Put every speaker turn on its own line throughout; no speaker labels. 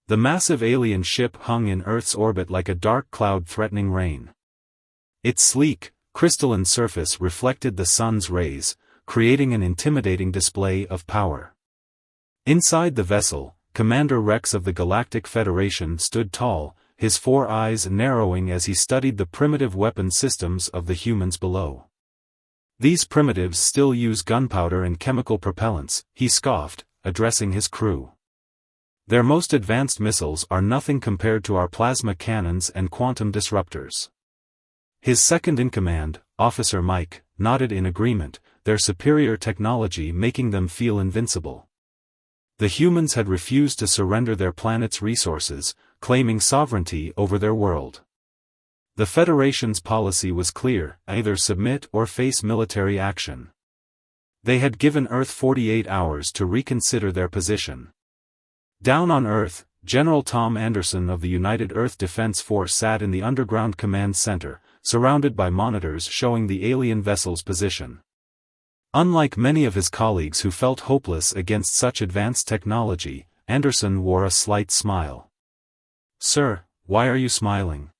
The massive alien ship hung in Earth's orbit like a dark cloud threatening rain. Its sleek, crystalline surface reflected the sun's rays, creating an intimidating display of power. Inside the vessel, Commander Rex of the Galactic Federation stood tall, his 4 eyes narrowing as he studied the primitive weapon systems of the humans below. These primitives still use gunpowder and chemical propellants, he scoffed, addressing his crew. Their most advanced missiles are nothing compared to our plasma cannons and quantum disruptors. His second-in-command, Officer Mike, nodded in agreement, their superior technology making them feel invincible. The humans had refused to surrender their planet's resources, claiming sovereignty over their world. The Federation's policy was clear: either submit or face military action. They had given Earth 48 hours to reconsider their position. Down on Earth, General Tom Anderson of the United Earth Defense Force sat in the underground command center, surrounded by monitors showing the alien vessel's position. Unlike many of his colleagues who felt hopeless against such advanced technology, Anderson wore a slight smile. "Sir, why are you smiling?"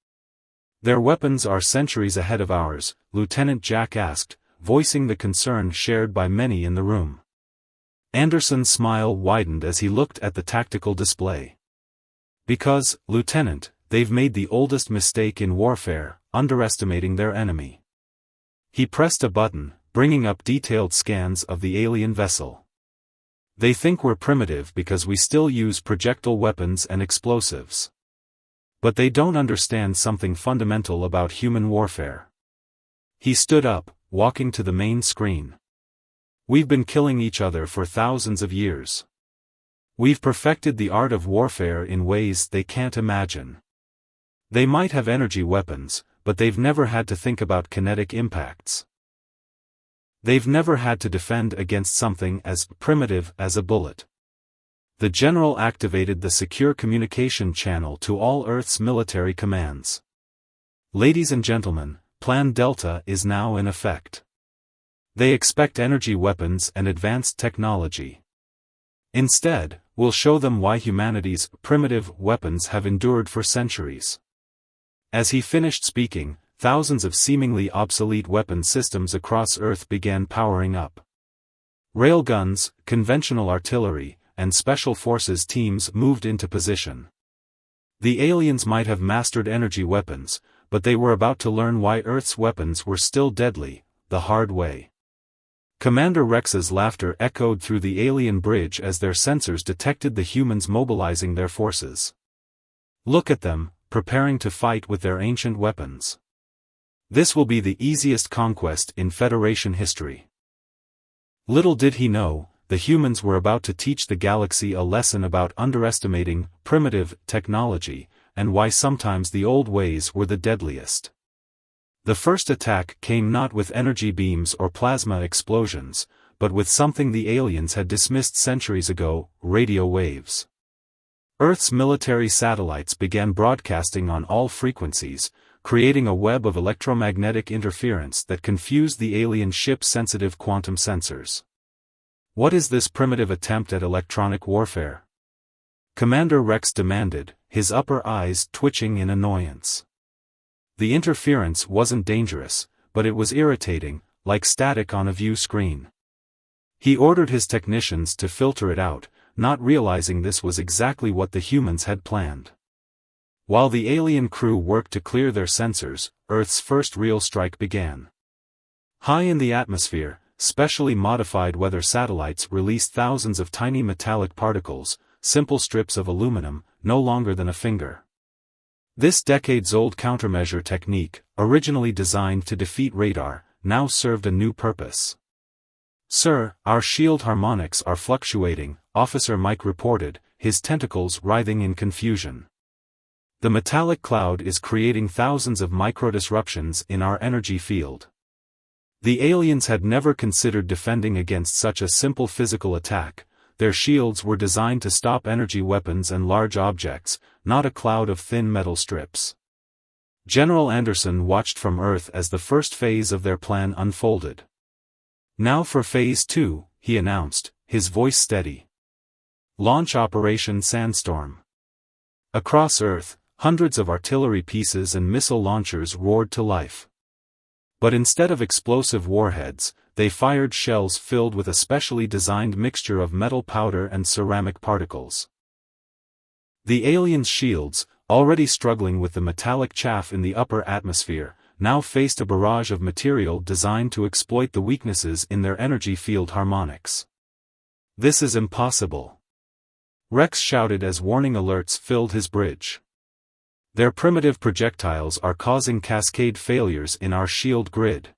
"Their weapons are centuries ahead of ours," Lieutenant Jack asked, voicing the concern shared by many in the room. Anderson's smile widened as he looked at the tactical display. "Because, Lieutenant, they've made the oldest mistake in warfare, underestimating their enemy." He pressed a button, bringing up detailed scans of the alien vessel. "They think we're primitive because we still use projectile weapons and explosives. But they don't understand something fundamental about human warfare." He stood up, walking to the main screen. "We've been killing each other for thousands of years. We've perfected the art of warfare in ways they can't imagine. They might have energy weapons, but they've never had to think about kinetic impacts. They've never had to defend against something as primitive as a bullet." The general activated the secure communication channel to all Earth's military commands. "Ladies and gentlemen, Plan Delta is now in effect. They expect energy weapons and advanced technology. Instead, we'll show them why humanity's primitive weapons have endured for centuries." As he finished speaking, thousands of seemingly obsolete weapon systems across Earth began powering up. Railguns, conventional artillery, and special forces teams moved into position. The aliens might have mastered energy weapons, but they were about to learn why Earth's weapons were still deadly, the hard way. Commander Rex's laughter echoed through the alien bridge as their sensors detected the humans mobilizing their forces. "Look at them, preparing to fight with their ancient weapons. This will be the easiest conquest in Federation history." Little did he know, the humans were about to teach the galaxy a lesson about underestimating primitive technology, and why sometimes the old ways were the deadliest. The first attack came not with energy beams or plasma explosions, but with something the aliens had dismissed centuries ago: radio waves. Earth's military satellites began broadcasting on all frequencies, creating a web of electromagnetic interference that confused the alien ship's sensitive quantum sensors. "What is this primitive attempt at electronic warfare?" Commander Rex demanded, his upper eyes twitching in annoyance. The interference wasn't dangerous, but it was irritating, like static on a view screen. He ordered his technicians to filter it out, not realizing this was exactly what the humans had planned. While the alien crew worked to clear their sensors, Earth's first real strike began. High in the atmosphere, specially modified weather satellites released thousands of tiny metallic particles, simple strips of aluminum, no longer than a finger. This decades-old countermeasure technique, originally designed to defeat radar, now served a new purpose. "Sir, our shield harmonics are fluctuating," Officer Mike reported, his tentacles writhing in confusion. "The metallic cloud is creating thousands of micro-disruptions in our energy field." The aliens had never considered defending against such a simple physical attack. Their shields were designed to stop energy weapons and large objects, not a cloud of thin metal strips. General Anderson watched from Earth as the first phase of their plan unfolded. "Now for Phase 2, he announced, his voice steady. "Launch Operation Sandstorm. Across Earth, hundreds of artillery pieces and missile launchers roared to life. But instead of explosive warheads, they fired shells filled with a specially designed mixture of metal powder and ceramic particles. The aliens' shields, already struggling with the metallic chaff in the upper atmosphere, now faced a barrage of material designed to exploit the weaknesses in their energy field harmonics. "This is impossible," Rex shouted as warning alerts filled his bridge. "Their primitive projectiles are causing cascade failures in our shield grid."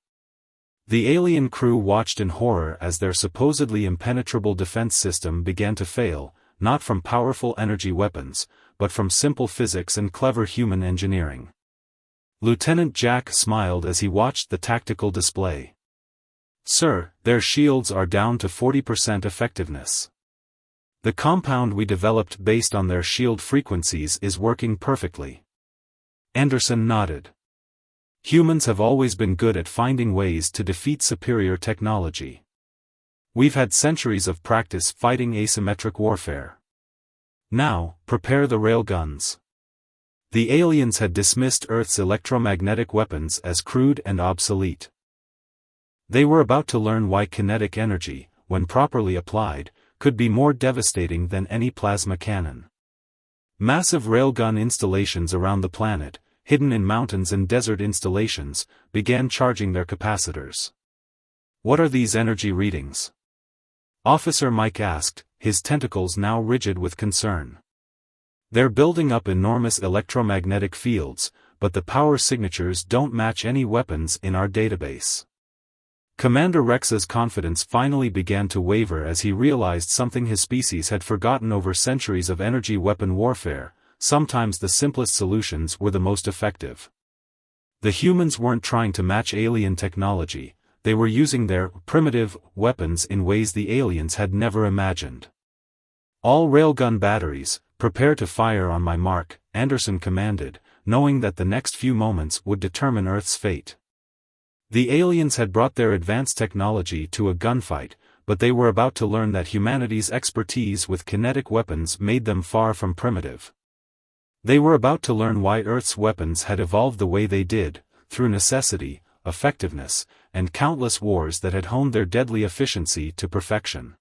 The alien crew watched in horror as their supposedly impenetrable defense system began to fail, not from powerful energy weapons, but from simple physics and clever human engineering. Lieutenant Jack smiled as he watched the tactical display. "Sir, their shields are down to 40% effectiveness. The compound we developed based on their shield frequencies is working perfectly." Anderson nodded. "Humans have always been good at finding ways to defeat superior technology. We've had centuries of practice fighting asymmetric warfare. Now, prepare the railguns." The aliens had dismissed Earth's electromagnetic weapons as crude and obsolete. They were about to learn why kinetic energy, when properly applied, could be more devastating than any plasma cannon. Massive railgun installations around the planet, hidden in mountains and desert installations, began charging their capacitors. "What are these energy readings?" Officer Mike asked, his tentacles now rigid with concern. "They're building up enormous electromagnetic fields, but the power signatures don't match any weapons in our database." Commander Rex's confidence finally began to waver as he realized something his species had forgotten over centuries of energy weapon warfare: sometimes the simplest solutions were the most effective. The humans weren't trying to match alien technology, they were using their primitive weapons in ways the aliens had never imagined. "All railgun batteries, prepare to fire on my mark," Anderson commanded, knowing that the next few moments would determine Earth's fate. The aliens had brought their advanced technology to a gunfight, but they were about to learn that humanity's expertise with kinetic weapons made them far from primitive. They were about to learn why Earth's weapons had evolved the way they did, through necessity, effectiveness, and countless wars that had honed their deadly efficiency to perfection.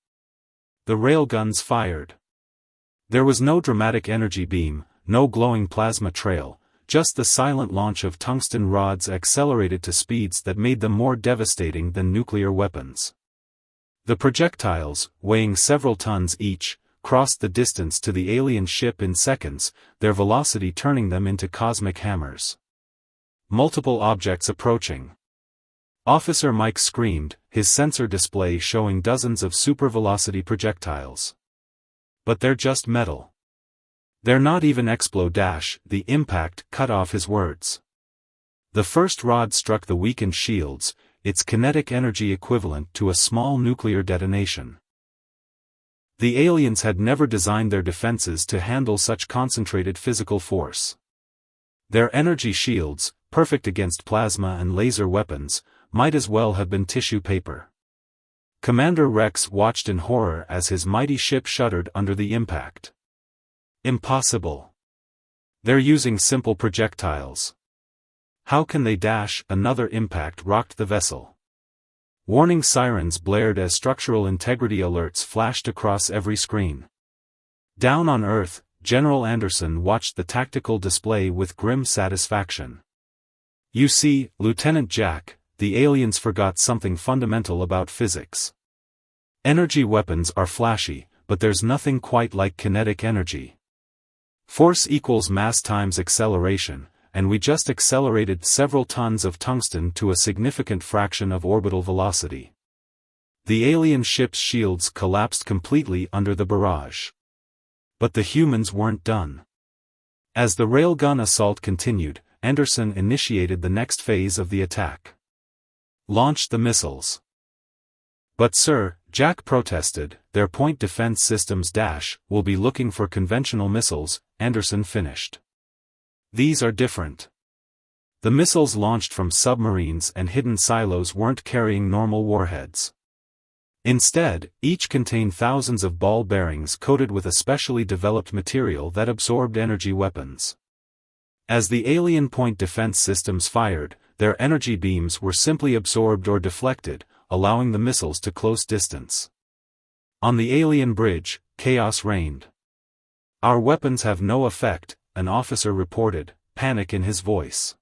The railguns fired. There was no dramatic energy beam, no glowing plasma trail, just the silent launch of tungsten rods accelerated to speeds that made them more devastating than nuclear weapons. The projectiles, weighing several tons each, crossed the distance to the alien ship in seconds, their velocity turning them into cosmic hammers. Multiple objects approaching. Officer Mike screamed, his sensor display showing dozens of supervelocity projectiles. "But they're just metal. They're not even explode dash," the impact cut off his words. The first rod struck the weakened shields, its kinetic energy equivalent to a small nuclear detonation. The aliens had never designed their defenses to handle such concentrated physical force. Their energy shields, perfect against plasma and laser weapons, might as well have been tissue paper. Commander Rex watched in horror as his mighty ship shuddered under the impact. "Impossible. They're using simple projectiles. How can they dash?" Another impact rocked the vessel. Warning sirens blared as structural integrity alerts flashed across every screen. Down on Earth, General Anderson watched the tactical display with grim satisfaction. "You see, Lieutenant Jack, the aliens forgot something fundamental about physics. Energy weapons are flashy, but there's nothing quite like kinetic energy. Force equals mass times acceleration, and we just accelerated several tons of tungsten to a significant fraction of orbital velocity." The alien ship's shields collapsed completely under the barrage. But the humans weren't done. As the railgun assault continued, Anderson initiated the next phase of the attack. "Launch the missiles." "But sir," Jack protested, "their point defense systems will be looking for conventional missiles," Anderson finished. "These are different. The missiles launched from submarines and hidden silos weren't carrying normal warheads. Instead, each contained thousands of ball bearings coated with a specially developed material that absorbed energy weapons. As the alien point defense systems fired, their energy beams were simply absorbed or deflected, allowing the missiles to close distance. On the alien bridge, chaos reigned. "Our weapons have no effect," an officer reported, panic in his voice.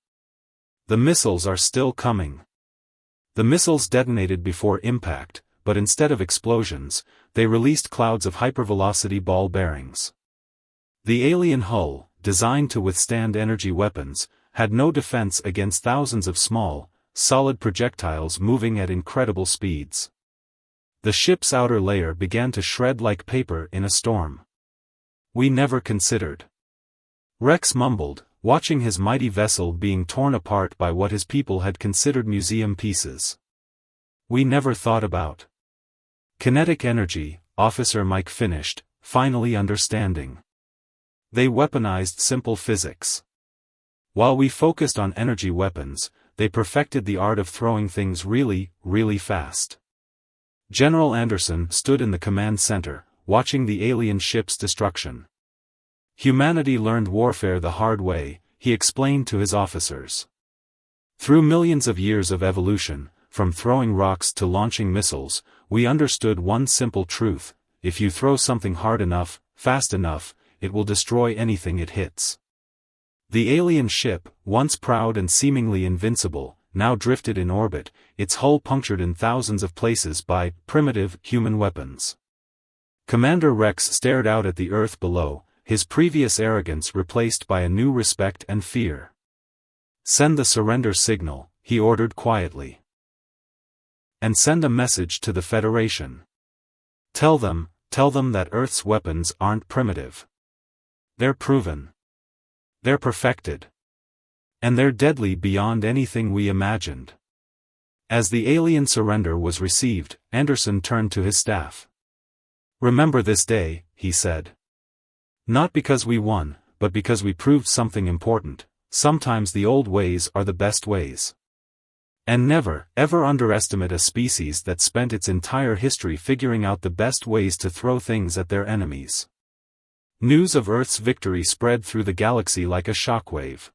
"The missiles are still coming." The missiles detonated before impact, but instead of explosions, they released clouds of hypervelocity ball bearings. The alien hull, designed to withstand energy weapons, had no defense against thousands of small, solid projectiles moving at incredible speeds. The ship's outer layer began to shred like paper in a storm. "We never considered." Rex mumbled, watching his mighty vessel being torn apart by what his people had considered museum pieces. "We never thought about kinetic energy," Officer Mike finished, finally understanding. "They weaponized simple physics. While we focused on energy weapons, they perfected the art of throwing things really, really fast." General Anderson stood in the command center, watching the alien ship's destruction. "Humanity learned warfare the hard way," he explained to his officers. "Through millions of years of evolution, from throwing rocks to launching missiles, we understood one simple truth: if you throw something hard enough, fast enough, it will destroy anything it hits." The alien ship, once proud and seemingly invincible, now drifted in orbit, its hull punctured in thousands of places by primitive human weapons. Commander Rex stared out at the Earth below, his previous arrogance replaced by a new respect and fear. "Send the surrender signal," he ordered quietly. "And send a message to the Federation. Tell them that Earth's weapons aren't primitive. They're proven. They're perfected. And they're deadly beyond anything we imagined." As the alien surrender was received, Anderson turned to his staff. "Remember this day," he said. "Not because we won, but because we proved something important. Sometimes the old ways are the best ways. And never, ever underestimate a species that spent its entire history figuring out the best ways to throw things at their enemies." News of Earth's victory spread through the galaxy like a shockwave.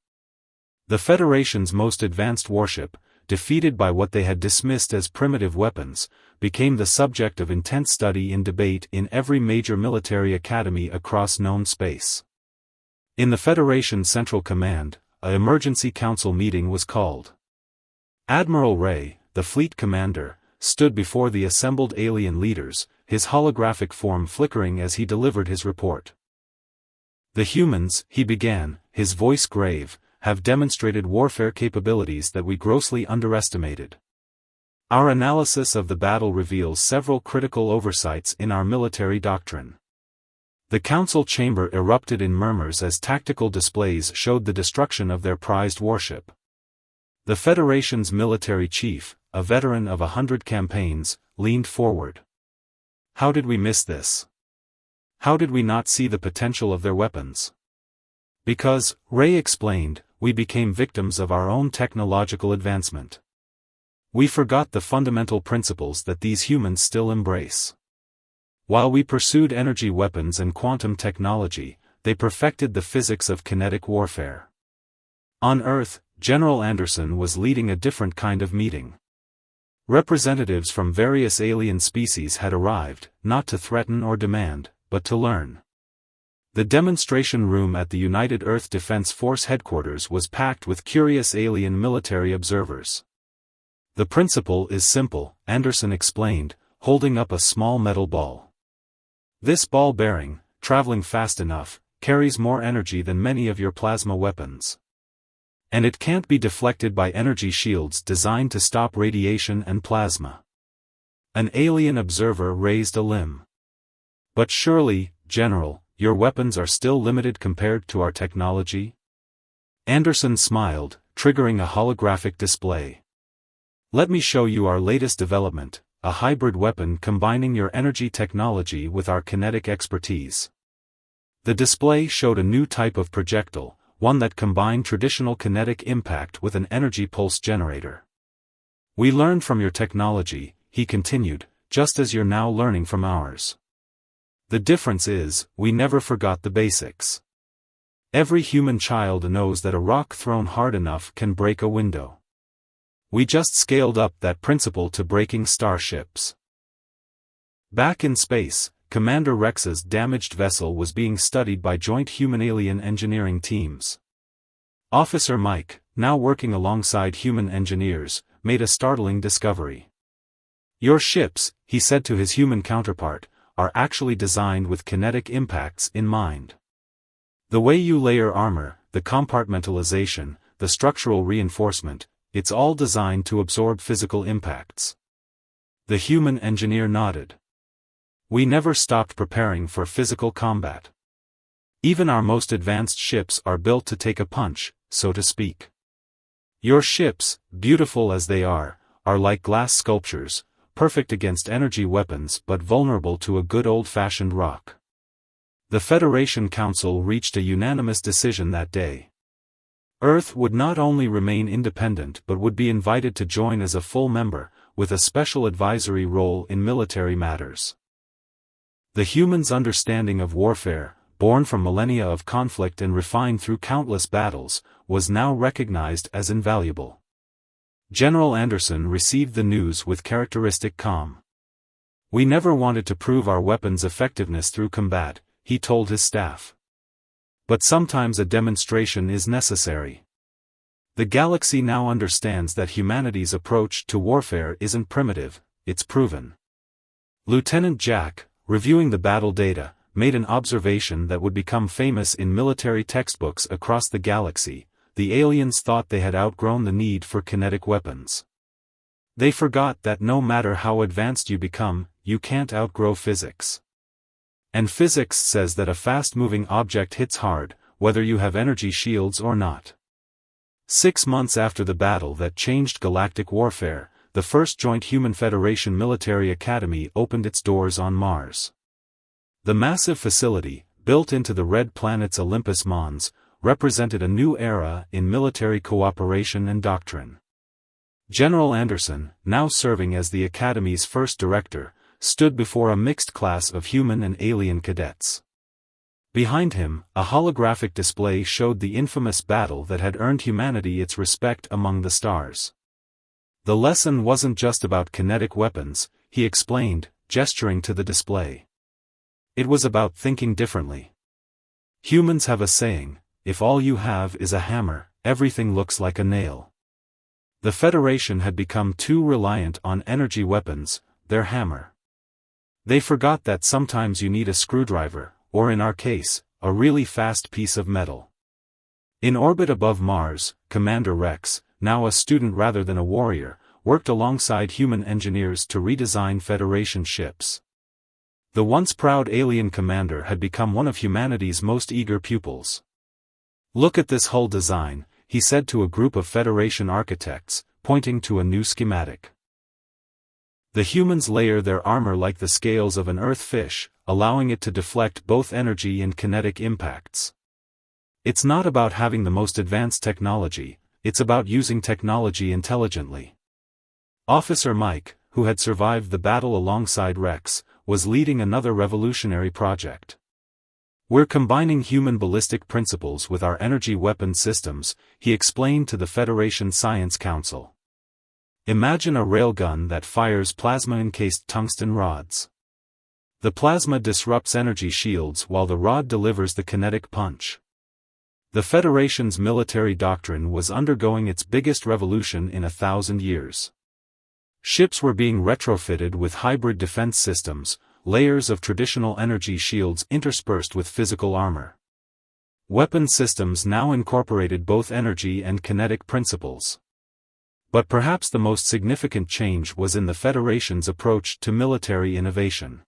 The Federation's most advanced warship, defeated by what they had dismissed as primitive weapons, became the subject of intense study and debate in every major military academy across known space. In the Federation Central Command, an emergency council meeting was called. Admiral Ray, the fleet commander, stood before the assembled alien leaders, his holographic form flickering as he delivered his report. "The humans," he began, his voice grave, "have demonstrated warfare capabilities that we grossly underestimated. Our analysis of the battle reveals several critical oversights in our military doctrine." The council chamber erupted in murmurs as tactical displays showed the destruction of their prized warship. The Federation's military chief, a veteran of 100 campaigns, leaned forward. "How did we miss this? How did we not see the potential of their weapons?" "Because," Ray explained, "we became victims of our own technological advancement. We forgot the fundamental principles that these humans still embrace. While we pursued energy weapons and quantum technology, they perfected the physics of kinetic warfare." On Earth, General Anderson was leading a different kind of meeting. Representatives from various alien species had arrived, not to threaten or demand, but to learn. The demonstration room at the United Earth Defense Force headquarters was packed with curious alien military observers. "The principle is simple," Anderson explained, holding up a small metal ball. "This ball bearing, traveling fast enough, carries more energy than many of your plasma weapons. And it can't be deflected by energy shields designed to stop radiation and plasma." An alien observer raised a limb. "But surely, General, your weapons are still limited compared to our technology?" Anderson smiled, triggering a holographic display. "Let me show you our latest development, a hybrid weapon combining your energy technology with our kinetic expertise." The display showed a new type of projectile, one that combined traditional kinetic impact with an energy pulse generator. "We learned from your technology," he continued, just as you're now learning from ours. The difference is, we never forgot the basics. Every human child knows that a rock thrown hard enough can break a window. We just scaled up that principle to breaking starships. Back in space, Commander Rex's damaged vessel was being studied by joint human-alien engineering teams. Officer Mike, now working alongside human engineers, made a startling discovery. Your ships, he said to his human counterpart, are actually designed with kinetic impacts in mind. The way you layer armor, the compartmentalization, the structural reinforcement, it's all designed to absorb physical impacts. The human engineer nodded. We never stopped preparing for physical combat. Even our most advanced ships are built to take a punch, so to speak. Your ships, beautiful as they are like glass sculptures, perfect against energy weapons but vulnerable to a good old-fashioned rock. The Federation Council reached a unanimous decision that day. Earth would not only remain independent but would be invited to join as a full member, with a special advisory role in military matters. The humans' understanding of warfare, born from millennia of conflict and refined through countless battles, was now recognized as invaluable. General Anderson received the news with characteristic calm. We never wanted to prove our weapons' effectiveness through combat, he told his staff. But sometimes a demonstration is necessary. The galaxy now understands that humanity's approach to warfare isn't primitive, it's proven. Lieutenant Jack, reviewing the battle data, made an observation that would become famous in military textbooks across the galaxy. The aliens thought they had outgrown the need for kinetic weapons. They forgot that no matter how advanced you become, you can't outgrow physics. And physics says that a fast-moving object hits hard, whether you have energy shields or not. 6 months after the battle that changed galactic warfare, the first Joint Human Federation Military Academy opened its doors on Mars. The massive facility, built into the red planet's Olympus Mons, represented a new era in military cooperation and doctrine. General Anderson, now serving as the Academy's first director, stood before a mixed class of human and alien cadets. Behind him, a holographic display showed the infamous battle that had earned humanity its respect among the stars. The lesson wasn't just about kinetic weapons, he explained, gesturing to the display. It was about thinking differently. Humans have a saying, if all you have is a hammer, everything looks like a nail. The Federation had become too reliant on energy weapons, their hammer. They forgot that sometimes you need a screwdriver, or in our case, a really fast piece of metal. In orbit above Mars, Commander Rex, now a student rather than a warrior, worked alongside human engineers to redesign Federation ships. The once proud alien commander had become one of humanity's most eager pupils. Look at this hull design, he said to a group of Federation architects, pointing to a new schematic. The humans layer their armor like the scales of an earth fish, allowing it to deflect both energy and kinetic impacts. It's not about having the most advanced technology, it's about using technology intelligently. Officer Mike, who had survived the battle alongside Rex, was leading another revolutionary project. We're combining human ballistic principles with our energy weapon systems, he explained to the Federation Science Council. Imagine a railgun that fires plasma-encased tungsten rods. The plasma disrupts energy shields while the rod delivers the kinetic punch. The Federation's military doctrine was undergoing its biggest revolution in 1,000 years. Ships were being retrofitted with hybrid defense systems, layers of traditional energy shields interspersed with physical armor. Weapon systems now incorporated both energy and kinetic principles. But perhaps the most significant change was in the Federation's approach to military innovation.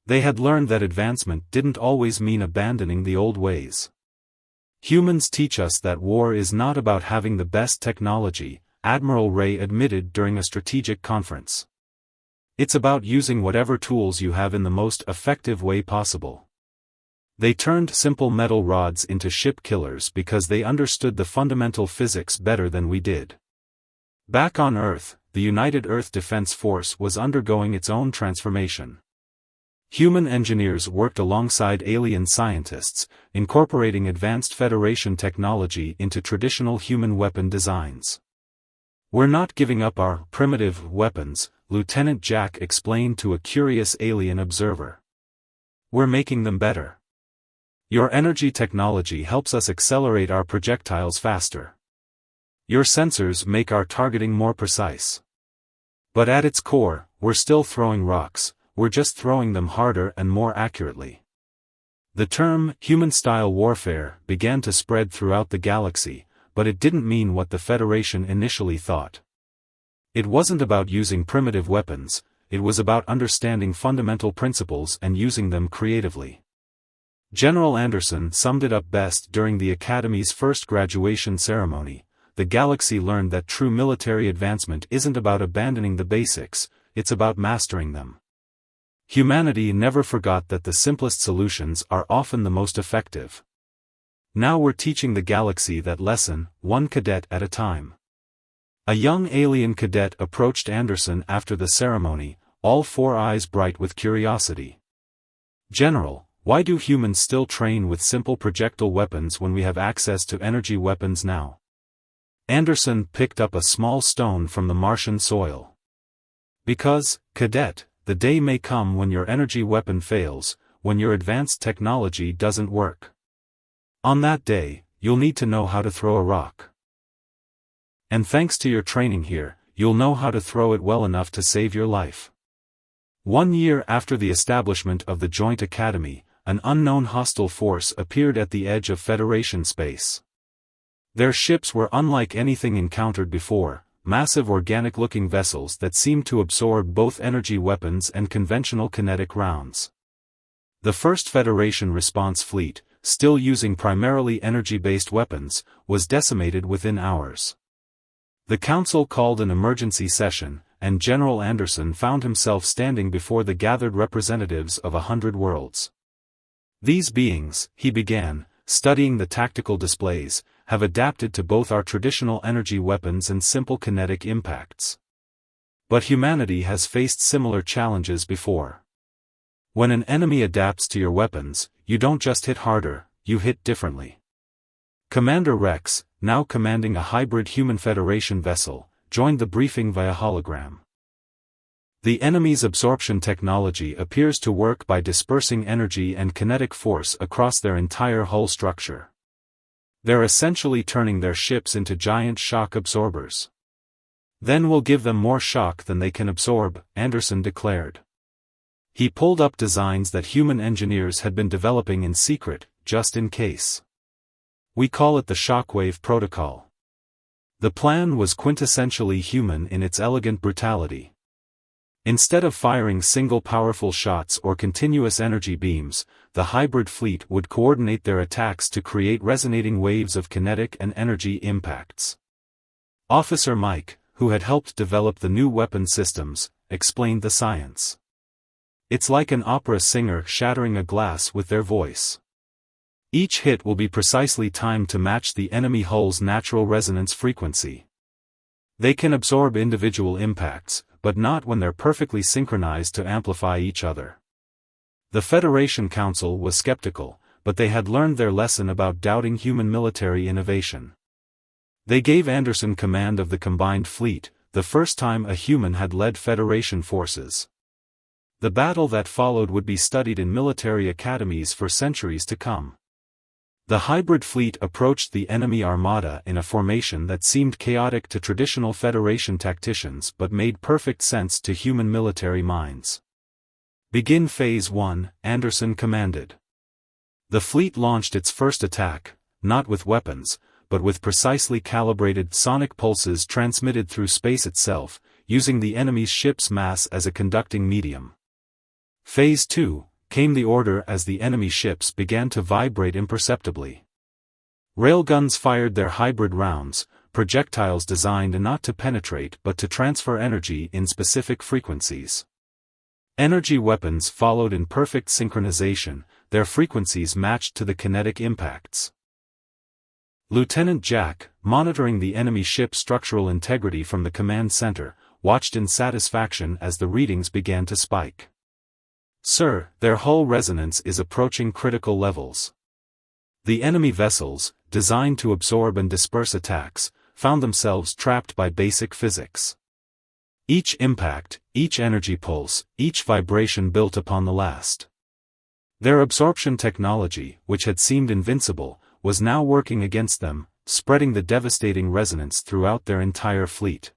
They had learned that advancement didn't always mean abandoning the old ways. Humans teach us that war is not about having the best technology, Admiral Ray admitted during a strategic conference. It's about using whatever tools you have in the most effective way possible. They turned simple metal rods into ship killers because they understood the fundamental physics better than we did. Back on Earth, the United Earth Defense Force was undergoing its own transformation. Human engineers worked alongside alien scientists, incorporating advanced Federation technology into traditional human weapon designs. "We're not giving up our primitive weapons," Lieutenant Jack explained to a curious alien observer. "We're making them better. Your energy technology helps us accelerate our projectiles faster. Your sensors make our targeting more precise. But at its core, we're still throwing rocks, we're just throwing them harder and more accurately." The term, human-style warfare, began to spread throughout the galaxy, but it didn't mean what the Federation initially thought. It wasn't about using primitive weapons, it was about understanding fundamental principles and using them creatively. General Anderson summed it up best during the Academy's first graduation ceremony. "The galaxy learned that true military advancement isn't about abandoning the basics, it's about mastering them. Humanity never forgot that the simplest solutions are often the most effective. Now we're teaching the galaxy that lesson, one cadet at a time." A young alien cadet approached Anderson after the ceremony, all four eyes bright with curiosity. "General, why do humans still train with simple projectile weapons when we have access to energy weapons now?" Anderson picked up a small stone from the Martian soil. "Because, cadet, the day may come when your energy weapon fails, when your advanced technology doesn't work. On that day, you'll need to know how to throw a rock. And thanks to your training here, you'll know how to throw it well enough to save your life." 1 year after the establishment of the Joint Academy, an unknown hostile force appeared at the edge of Federation space. Their ships were unlike anything encountered before, massive organic-looking vessels that seemed to absorb both energy weapons and conventional kinetic rounds. The first Federation response fleet, still using primarily energy-based weapons, was decimated within hours. The Council called an emergency session, and General Anderson found himself standing before the gathered representatives of 100 worlds. "These beings," he began, studying the tactical displays, "have adapted to both our traditional energy weapons and simple kinetic impacts. But humanity has faced similar challenges before. When an enemy adapts to your weapons, you don't just hit harder, you hit differently." Commander Rex, now commanding a hybrid Human Federation vessel, joined the briefing via hologram. "The enemy's absorption technology appears to work by dispersing energy and kinetic force across their entire hull structure. They're essentially turning their ships into giant shock absorbers. Then we'll give them more shock than they can absorb," Anderson declared. He pulled up designs that human engineers had been developing in secret, just in case. "We call it the Shockwave Protocol." The plan was quintessentially human in its elegant brutality. Instead of firing single powerful shots or continuous energy beams, the hybrid fleet would coordinate their attacks to create resonating waves of kinetic and energy impacts. Officer Mike, who had helped develop the new weapon systems, explained the science. "It's like an opera singer shattering a glass with their voice. Each hit will be precisely timed to match the enemy hull's natural resonance frequency. They can absorb individual impacts, but not when they're perfectly synchronized to amplify each other." The Federation Council was skeptical, but they had learned their lesson about doubting human military innovation. They gave Anderson command of the combined fleet, the first time a human had led Federation forces. The battle that followed would be studied in military academies for centuries to come. The hybrid fleet approached the enemy armada in a formation that seemed chaotic to traditional Federation tacticians but made perfect sense to human military minds. "Begin Phase 1, Anderson commanded. The fleet launched its first attack, not with weapons, but with precisely calibrated sonic pulses transmitted through space itself, using the enemy's ship's mass as a conducting medium. Phase 2, came the order as the enemy ships began to vibrate imperceptibly. Railguns fired their hybrid rounds, projectiles designed not to penetrate but to transfer energy in specific frequencies. Energy weapons followed in perfect synchronization, their frequencies matched to the kinetic impacts. Lieutenant Jack, monitoring the enemy ship's structural integrity from the command center, watched in satisfaction as the readings began to spike. "Sir, their hull resonance is approaching critical levels. The enemy vessels, designed to absorb and disperse attacks, found themselves trapped by basic physics. Each impact, each energy pulse, each vibration built upon the last. Their absorption technology, which had seemed invincible, was now working against them, spreading the devastating resonance throughout their entire fleet.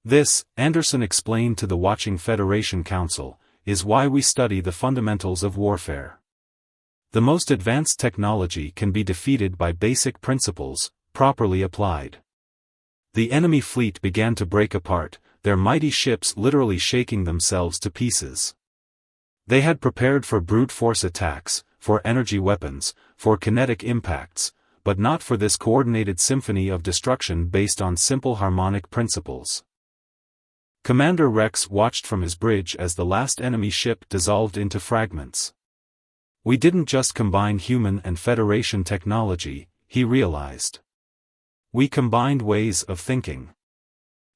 This," Anderson explained to the watching Federation Council, "is why we study the fundamentals of warfare. The most advanced technology can be defeated by basic principles, properly applied." The enemy fleet began to break apart, their mighty ships literally shaking themselves to pieces. They had prepared for brute force attacks, for energy weapons, for kinetic impacts, but not for this coordinated symphony of destruction based on simple harmonic principles. Commander Rex watched from his bridge as the last enemy ship dissolved into fragments. "We didn't just combine human and Federation technology," he realized. "We combined ways of thinking.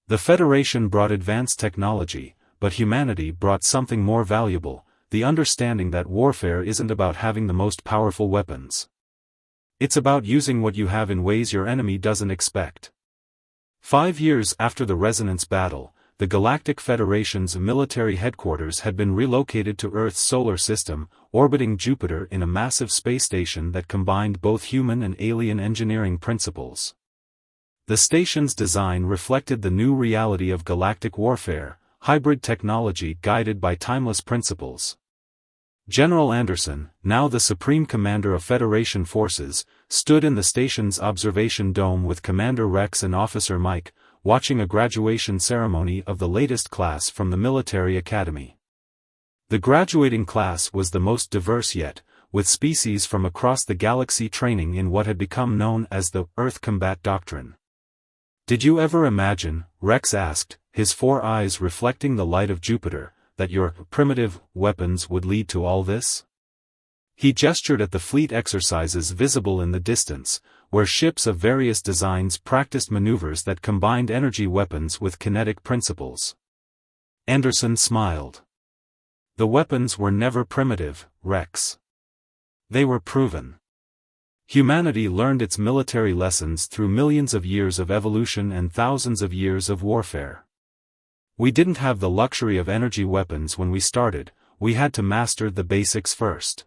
The Federation brought advanced technology, but humanity brought something more valuable, the understanding that warfare isn't about having the most powerful weapons. It's about using what you have in ways your enemy doesn't expect." 5 years after the Resonance Battle, the Galactic Federation's military headquarters had been relocated to Earth's solar system, orbiting Jupiter in a massive space station that combined both human and alien engineering principles. The station's design reflected the new reality of galactic warfare, hybrid technology guided by timeless principles. General Anderson, now the Supreme Commander of Federation forces, stood in the station's observation dome with Commander Rex and Officer Mike, watching a graduation ceremony of the latest class from the military academy. The graduating class was the most diverse yet, with species from across the galaxy training in what had become known as the Earth Combat Doctrine. "Did you ever imagine," Rex asked, his 4 eyes reflecting the light of Jupiter, "that your primitive weapons would lead to all this?" He gestured at the fleet exercises visible in the distance, where ships of various designs practiced maneuvers that combined energy weapons with kinetic principles. Anderson smiled. "The weapons were never primitive, Rex. They were proven. Humanity learned its military lessons through millions of years of evolution and thousands of years of warfare. We didn't have the luxury of energy weapons when we started, we had to master the basics first."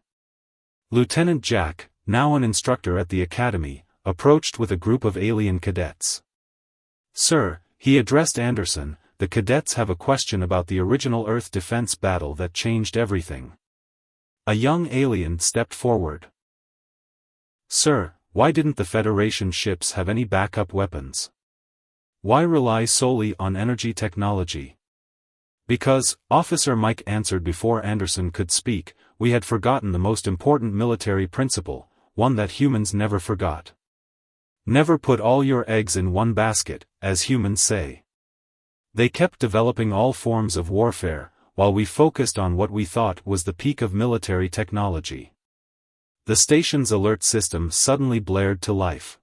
Lieutenant Jack, now an instructor at the academy, approached with a group of alien cadets. "Sir," he addressed Anderson, "the cadets have a question about the original Earth defense battle that changed everything." A young alien stepped forward. "Sir, why didn't the Federation ships have any backup weapons? Why rely solely on energy technology?" "Because," Officer Mike answered before Anderson could speak, "we had forgotten the most important military principle, one that humans never forgot. Never put all your eggs in one basket, as humans say." They kept developing all forms of warfare, while we focused on what we thought was the peak of military technology. The station's alert system suddenly blared to life.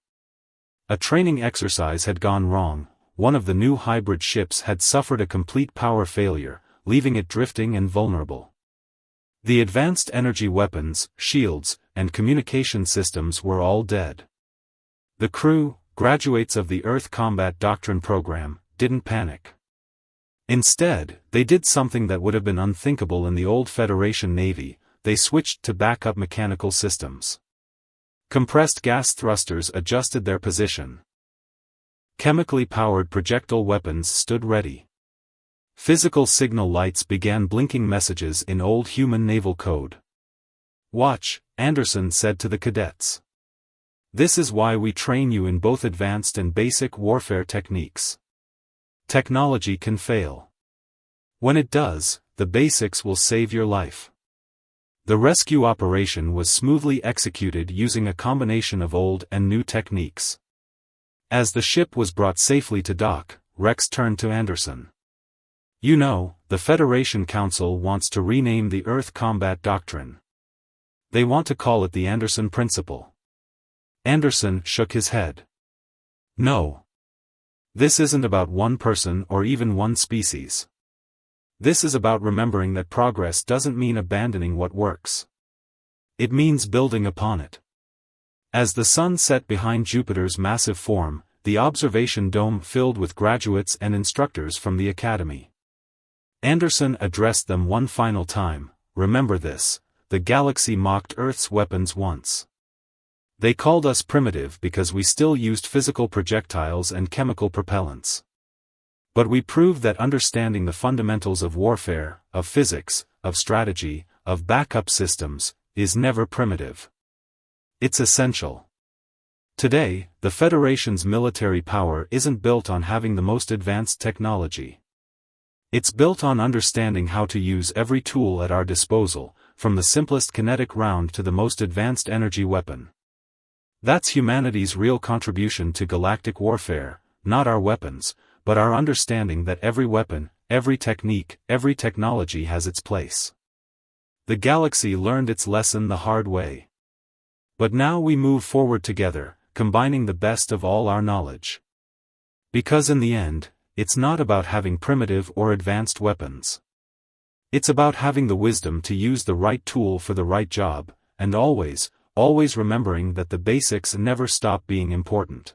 A training exercise had gone wrong, one of the new hybrid ships had suffered a complete power failure, leaving it drifting and vulnerable. The advanced energy weapons, shields, and communication systems were all dead. The crew, graduates of the Earth Combat Doctrine program, didn't panic. Instead, they did something that would have been unthinkable in the old Federation Navy: they switched to backup mechanical systems. Compressed gas thrusters adjusted their position. Chemically powered projectile weapons stood ready. Physical signal lights began blinking messages in old human naval code. "Watch," Anderson said to the cadets. "This is why we train you in both advanced and basic warfare techniques. Technology can fail. When it does, the basics will save your life." The rescue operation was smoothly executed using a combination of old and new techniques. As the ship was brought safely to dock, Rex turned to Anderson. "You know, the Federation Council wants to rename the Earth Combat Doctrine. They want to call it the Anderson Principle." Anderson shook his head. "No. This isn't about one person or even one species. This is about remembering that progress doesn't mean abandoning what works. It means building upon it. As the sun set behind Jupiter's massive form, the observation dome filled with graduates and instructors from the Academy. Anderson addressed them one final time. Remember this, the galaxy mocked Earth's weapons once. They called us primitive because we still used physical projectiles and chemical propellants. But we proved that understanding the fundamentals of warfare, of physics, of strategy, of backup systems, is never primitive. It's essential. Today, the Federation's military power isn't built on having the most advanced technology. It's built on understanding how to use every tool at our disposal, from the simplest kinetic round to the most advanced energy weapon. That's humanity's real contribution to galactic warfare, not our weapons, but our understanding that every weapon, every technique, every technology has its place. The galaxy learned its lesson the hard way. But now we move forward together, combining the best of all our knowledge. Because in the end, it's not about having primitive or advanced weapons. It's about having the wisdom to use the right tool for the right job, and always remembering that the basics never stop being important.